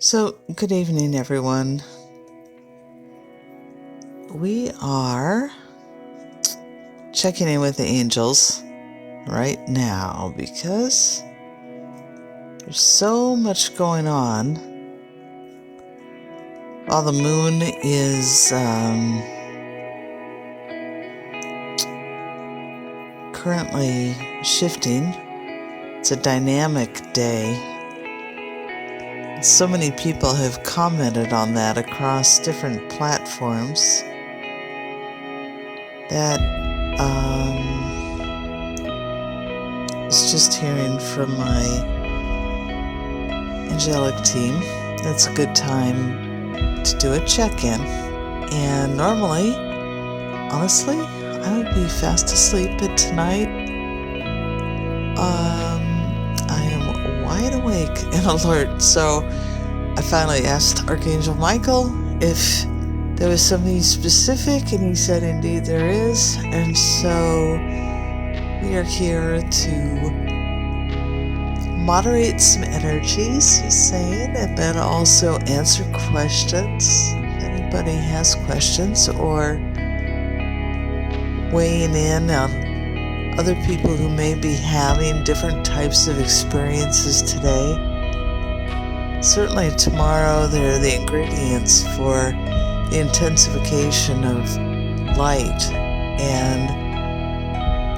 So, good evening, everyone. We are checking in with the angels right now because there's so much going on. While the moon is currently shifting, it's a dynamic day. So many people have commented on that across different platforms that I was just hearing from my angelic team. That's a good time to do a check-in. And normally, honestly, I would be fast asleep, but tonight I am wide awake and alert. So I finally asked Archangel Michael if there was something specific, and he said indeed there is. And so we are here to moderate some energies, he's saying, and then also answer questions. If anybody has questions or weighing in on other people who may be having different types of experiences today. Certainly tomorrow there are the ingredients for the intensification of light and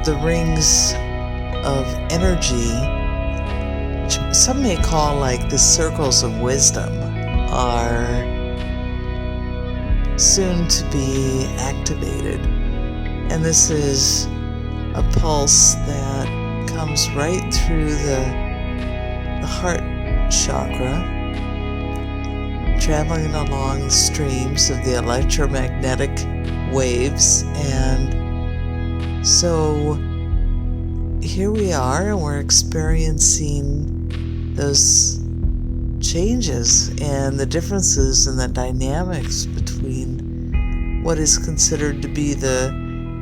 the rings of energy, which some may call like the circles of wisdom, are soon to be activated. And this is a pulse that comes right through the heart chakra, traveling along the streams of the electromagnetic waves. And so here we are, and we're experiencing those changes and the differences in the dynamics between what is considered to be the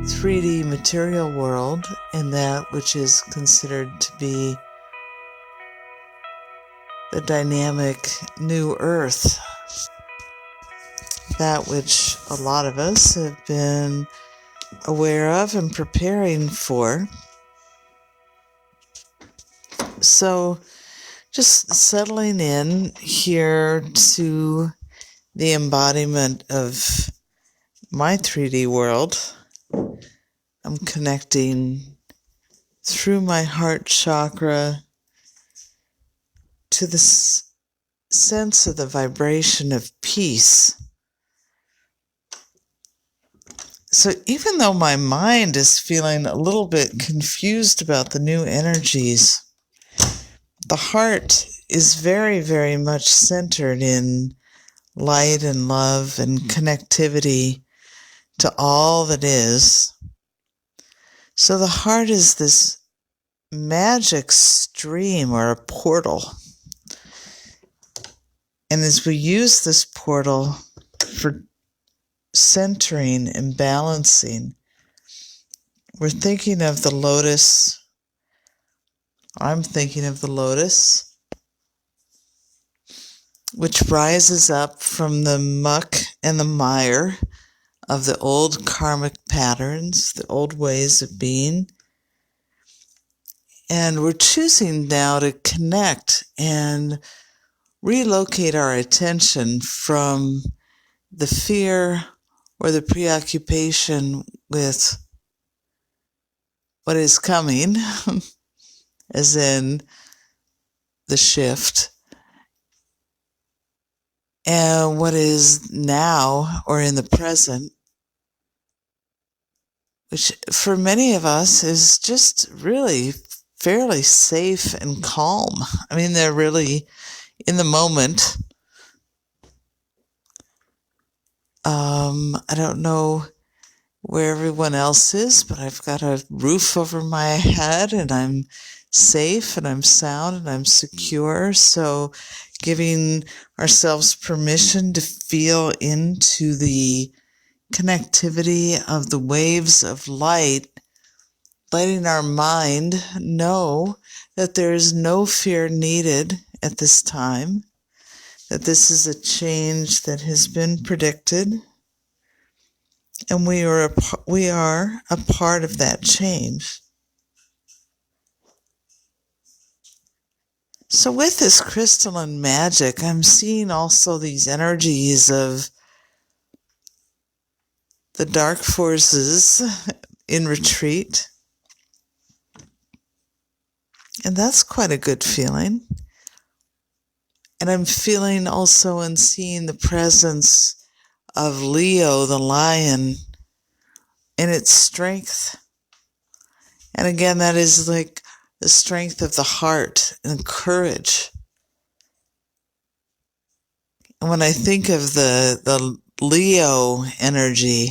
3D material world and that which is considered to be the dynamic new earth, that which a lot of us have been aware of and preparing for. So just settling in here to the embodiment of my 3D world. I'm connecting through my heart chakra to the sense of the vibration of peace. So even though my mind is feeling a little bit confused about the new energies, the heart is very, very much centered in light and love and connectivity to all that is. So the heart is this magic stream or a portal. And as we use this portal for centering and balancing, we're thinking of the lotus. I'm thinking of the lotus, which rises up from the muck and the mire of the old karmic patterns, the old ways of being. And we're choosing now to connect and relocate our attention from the fear or the preoccupation with what is coming, as in the shift, and what is now or in the present, which for many of us is just really fairly safe and calm. I mean, they're really in the moment. I don't know where everyone else is, but I've got a roof over my head and I'm safe and I'm sound and I'm secure. So giving ourselves permission to feel into the connectivity of the waves of light, letting our mind know that there is no fear needed at this time, that this is a change that has been predicted, and we are a part of that change. So with this crystalline magic, I'm seeing also these energies of the dark forces in retreat. And that's quite a good feeling. And I'm feeling also and seeing the presence of Leo, the lion, in its strength. And again, that is like the strength of the heart and courage. And when I think of the Leo energy,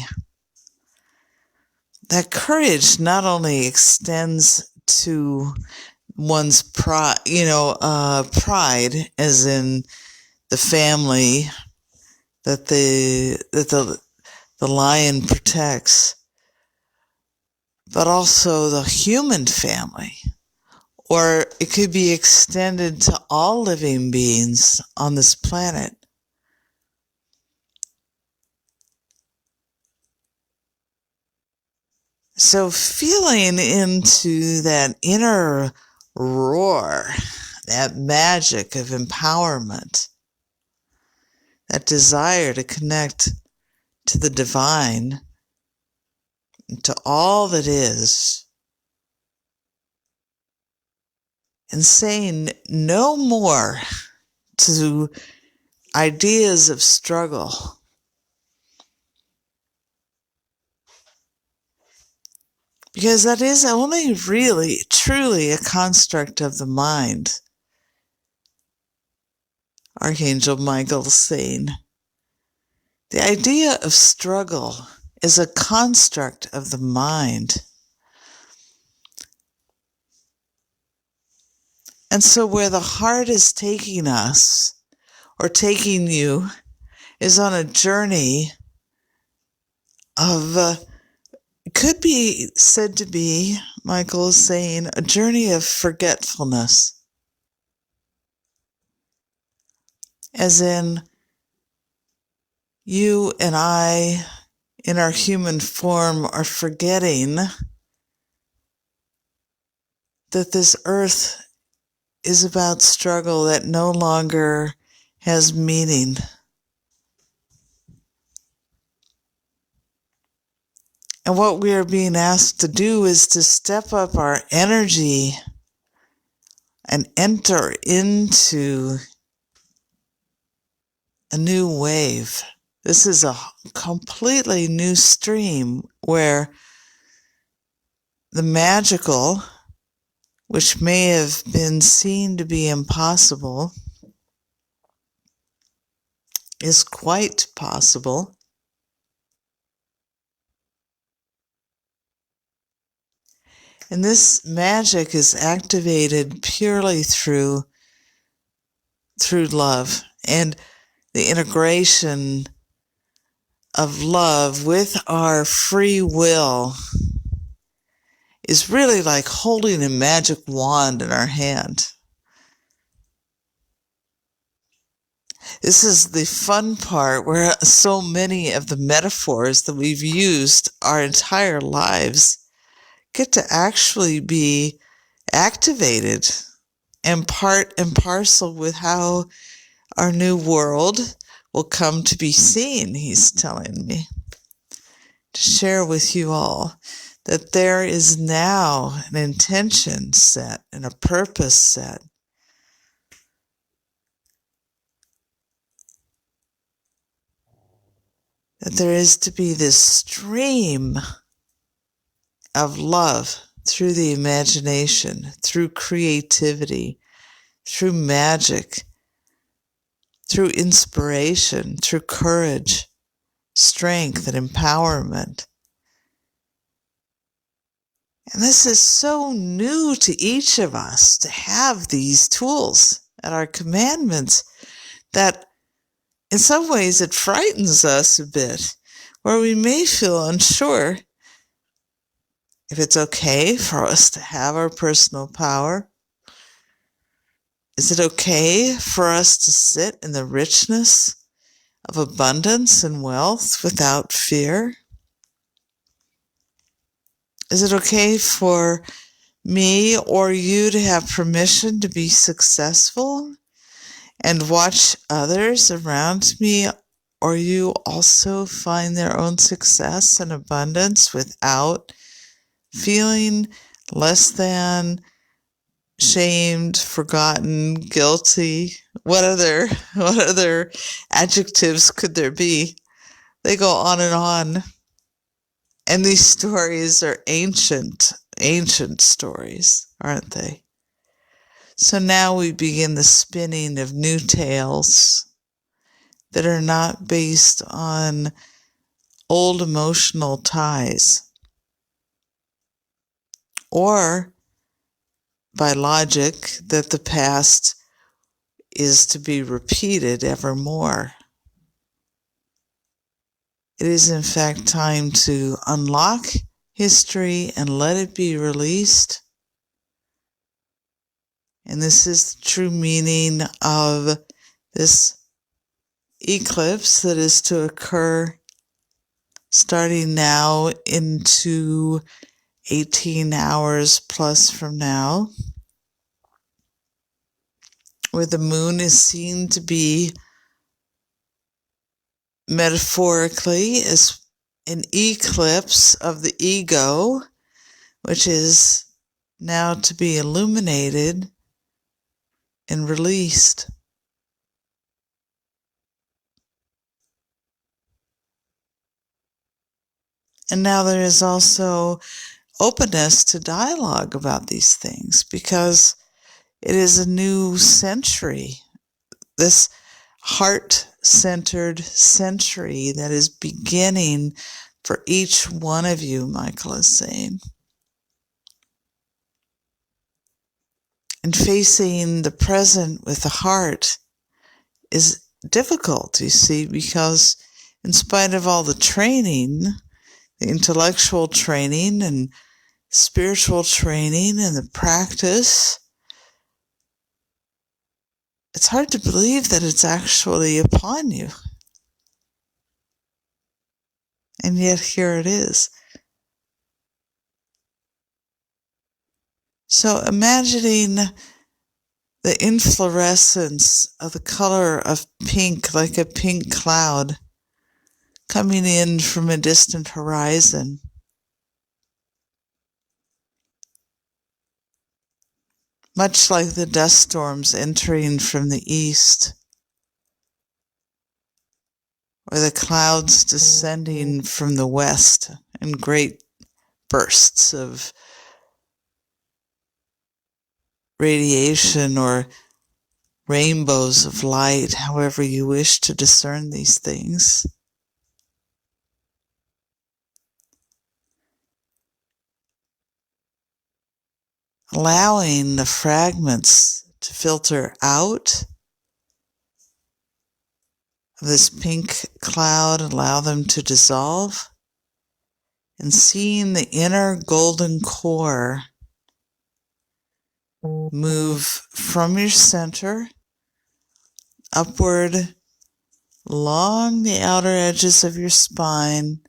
that courage not only extends to one's pride, pride, as in the family that the lion protects, but also the human family. Or it could be extended to all living beings on this planet. So feeling into that inner roar, that magic of empowerment, that desire to connect to the divine, to all that is, and saying no more to ideas of struggle. Because that is only really, truly a construct of the mind. Archangel Michael is saying, the idea of struggle is a construct of the mind. And so where the heart is taking us, or taking you, is on a journey of, could be said to be, Michael is saying, a journey of forgetfulness. As in, you and I, in our human form, are forgetting that this earth is about struggle that no longer has meaning. And what we are being asked to do is to step up our energy and enter into a new wave. This is a completely new stream where the magical, which may have been seen to be impossible, is quite possible. And this magic is activated purely through love and the integration of love with our free will is really like holding a magic wand in our hand. This is the fun part where so many of the metaphors that we've used our entire lives get to actually be activated and part and parcel with how our new world will come to be seen, he's telling me. To share with you all that there is now an intention set and a purpose set. That there is to be this stream of love through the imagination, through creativity, through magic, through inspiration, through courage, strength, and empowerment. And this is so new to each of us to have these tools at our commandments that in some ways it frightens us a bit, where we may feel unsure if it's okay for us to have our personal power, Is it okay for us to sit in the richness of abundance and wealth without fear? Is it okay for me or you to have permission to be successful and watch others around me or you also find their own success and abundance without feeling less than, shamed, forgotten, guilty? What other adjectives could there be? They go on and on. And these stories are ancient stories, aren't they? So now we begin the spinning of new tales that are not based on old emotional ties or by logic that the past is to be repeated evermore. It is in fact time to unlock history and let it be released. And this is the true meaning of this eclipse that is to occur starting now into 18 hours plus from now, where the moon is seen to be metaphorically as an eclipse of the ego, which is now to be illuminated and released. And now there is also openness to dialogue about these things because it is a new century, this heart-centered century that is beginning for each one of you, Michael is saying. And facing the present with the heart is difficult, you see, because in spite of all the training, the intellectual training and spiritual training and the practice, it's hard to believe that it's actually upon you. And yet here it is. So imagining the inflorescence of the color of pink, like a pink cloud, coming in from a distant horizon. Much like the dust storms entering from the east, or the clouds descending from the west in great bursts of radiation or rainbows of light, however you wish to discern these things. Allowing the fragments to filter out of this pink cloud, allow them to dissolve, and seeing the inner golden core move from your center upward along the outer edges of your spine,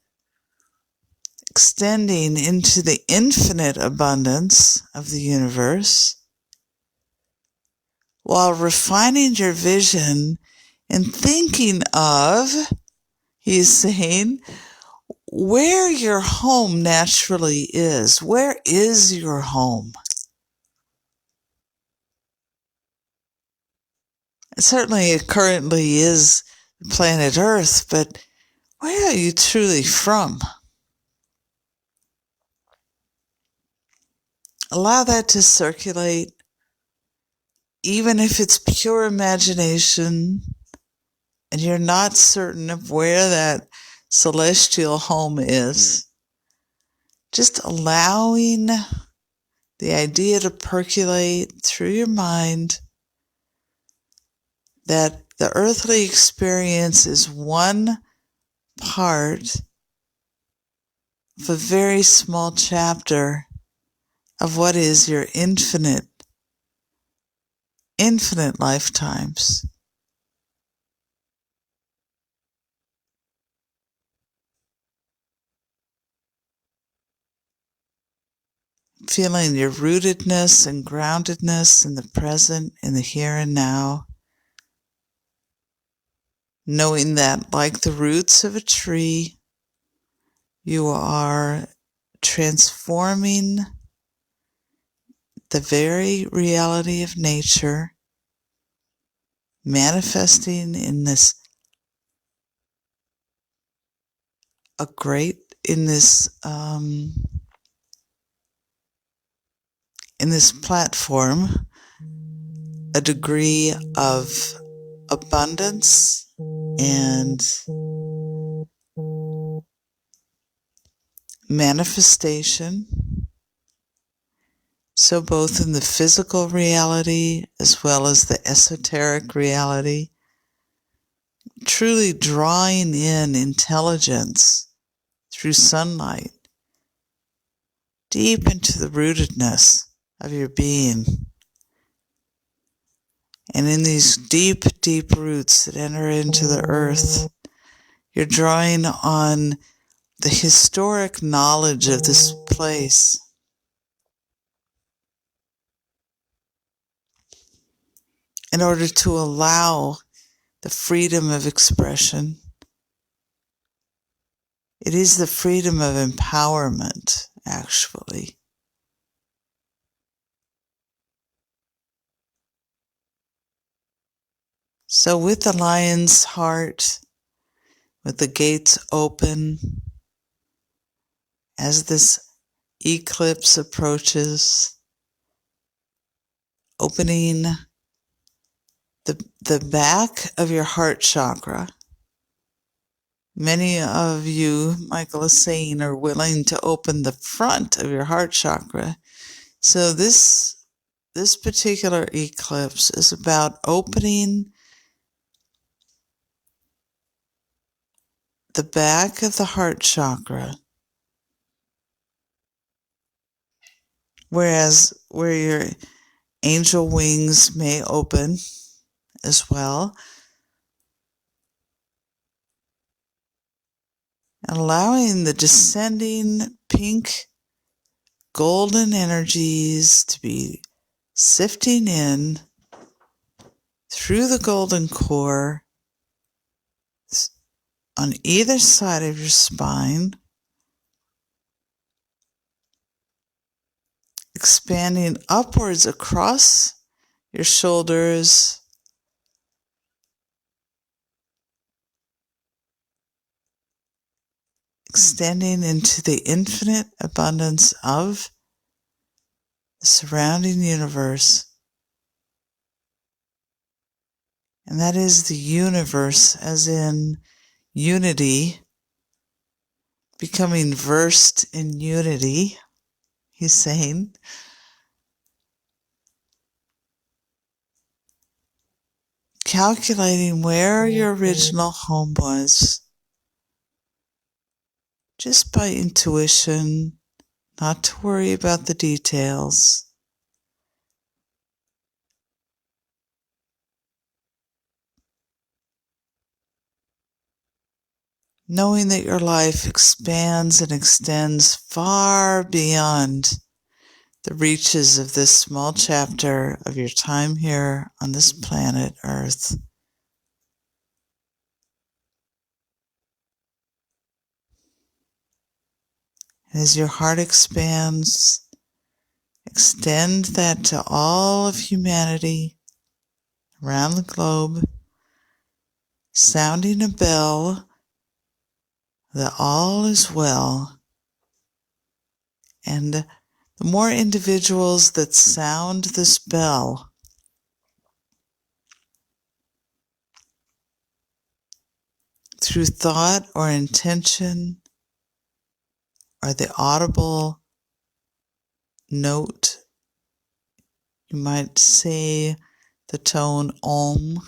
extending into the infinite abundance of the universe, while refining your vision and thinking of, he's saying, where your home naturally is. Where is your home? Certainly it currently is planet Earth, but where are you truly from? Allow that to circulate, even if it's pure imagination and you're not certain of where that celestial home is. Just allowing the idea to percolate through your mind that the earthly experience is one part of a very small chapter of what is your infinite infinite lifetimes. Feeling your rootedness and groundedness in the present, in the here and now. Knowing that, like the roots of a tree, you are transforming the very reality of nature, manifesting in this in this platform, a degree of abundance and manifestation. So both in the physical reality as well as the esoteric reality, truly drawing in intelligence through sunlight deep into the rootedness of your being. And in these deep, deep roots that enter into the earth, you're drawing on the historic knowledge of this place. In order to allow the freedom of expression. It is the freedom of empowerment, actually. So with the lion's heart, with the gates open, as this eclipse approaches, opening the back of your heart chakra. Many of you, Michael is saying, are willing to open the front of your heart chakra. So this particular eclipse is about opening the back of the heart chakra, where your angel wings may open as well, and allowing the descending pink golden energies to be sifting in through the golden core on either side of your spine, expanding upwards across your shoulders, extending into the infinite abundance of the surrounding universe. And that is the universe, as in unity, becoming versed in unity, he's saying. Calculating where your original home was, just by intuition, not to worry about the details. Knowing that your life expands and extends far beyond the reaches of this small chapter of your time here on this planet Earth. As your heart expands, extend that to all of humanity around the globe, sounding a bell that all is well. And the more individuals that sound this bell, through thought or intention, or the audible note, you might say the tone Om,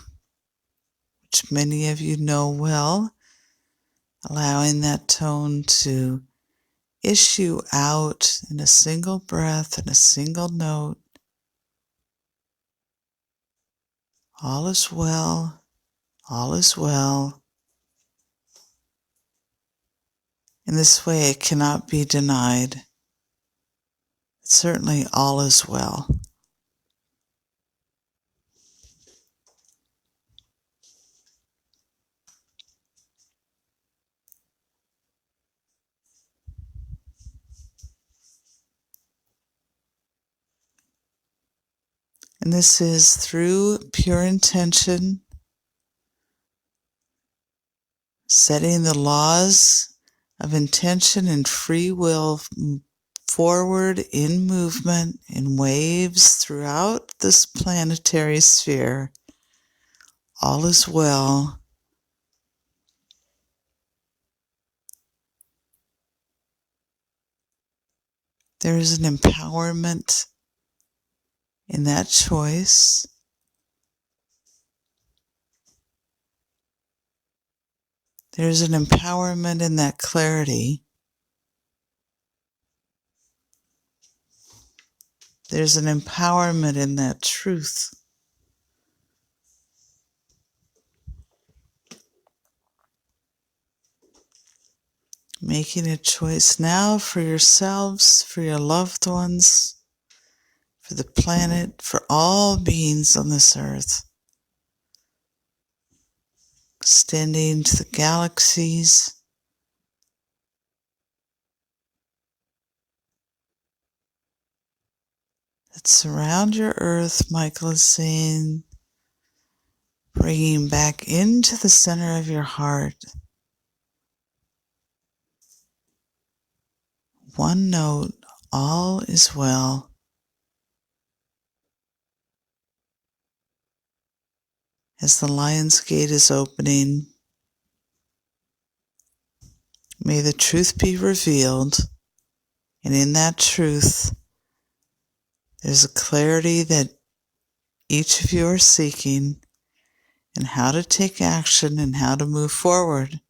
which many of you know well, allowing that tone to issue out in a single breath and a single note. All is well. All is well. In this way, it cannot be denied. Certainly, all is well. And this is through pure intention, setting the laws of intention and free will forward in movement, in waves throughout this planetary sphere. All is well. There is an empowerment in that choice. There's an empowerment in that clarity. There's an empowerment in that truth. Making a choice now for yourselves, for your loved ones, for the planet, for all beings on this earth. Extending to the galaxies, that surround your earth, Michael is saying, bringing back into the center of your heart one note, all is well. As the Lion's Gate is opening, may the truth be revealed, and in that truth, there's a clarity that each of you are seeking, and how to take action and how to move forward.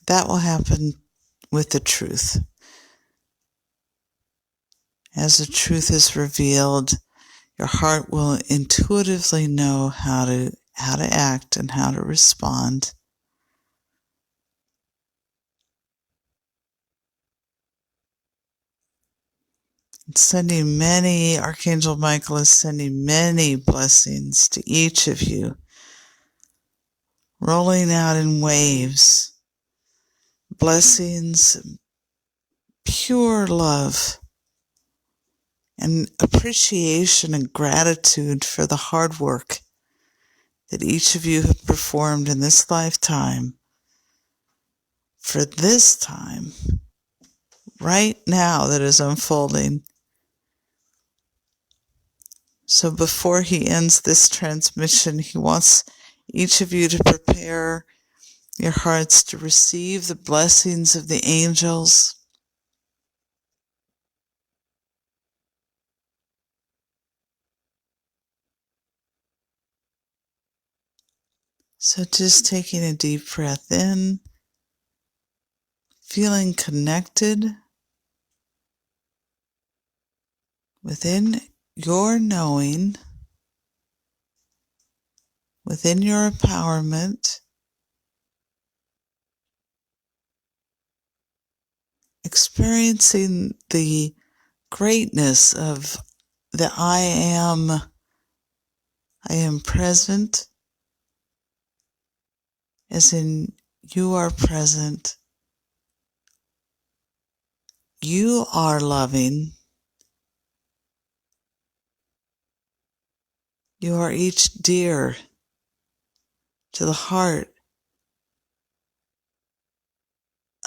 That will happen with the truth. As the truth is revealed, your heart will intuitively know how to act and how to respond. Archangel Michael is sending many blessings to each of you, rolling out in waves, blessings, pure love, and appreciation and gratitude for the hard work that each of you have performed in this lifetime, for this time, right now that is unfolding. So before he ends this transmission, he wants each of you to prepare your hearts to receive the blessings of the angels. So just taking a deep breath in, feeling connected within your knowing, within your empowerment, experiencing the greatness of the I am present, as in you are present, you are loving, you are each dear to the heart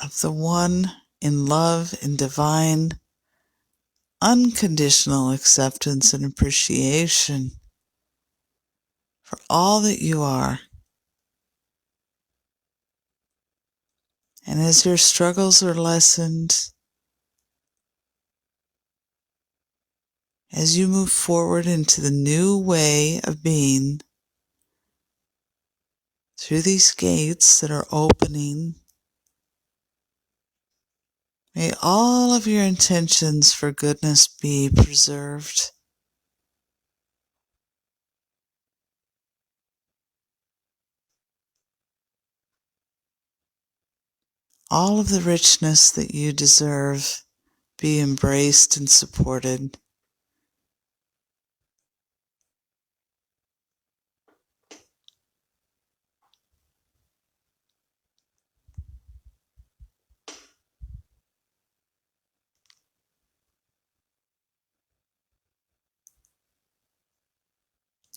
of the one in love and divine, unconditional acceptance and appreciation for all that you are. And as your struggles are lessened, as you move forward into the new way of being, through these gates that are opening. May all of your intentions for goodness be preserved. All of the richness that you deserve be embraced and supported.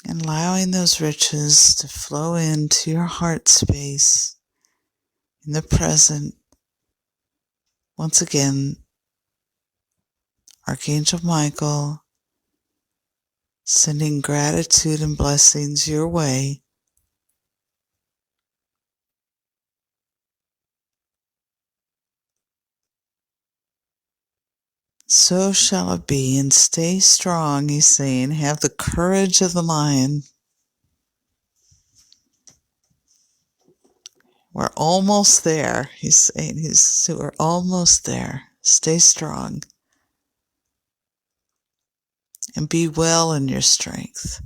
And allowing those riches to flow into your heart space in the present. Once again, Archangel Michael, sending gratitude and blessings your way. So shall it be, and stay strong, he's saying. Have the courage of the lion. We're almost there, he's saying. We're almost there. Stay strong. And be well in your strength.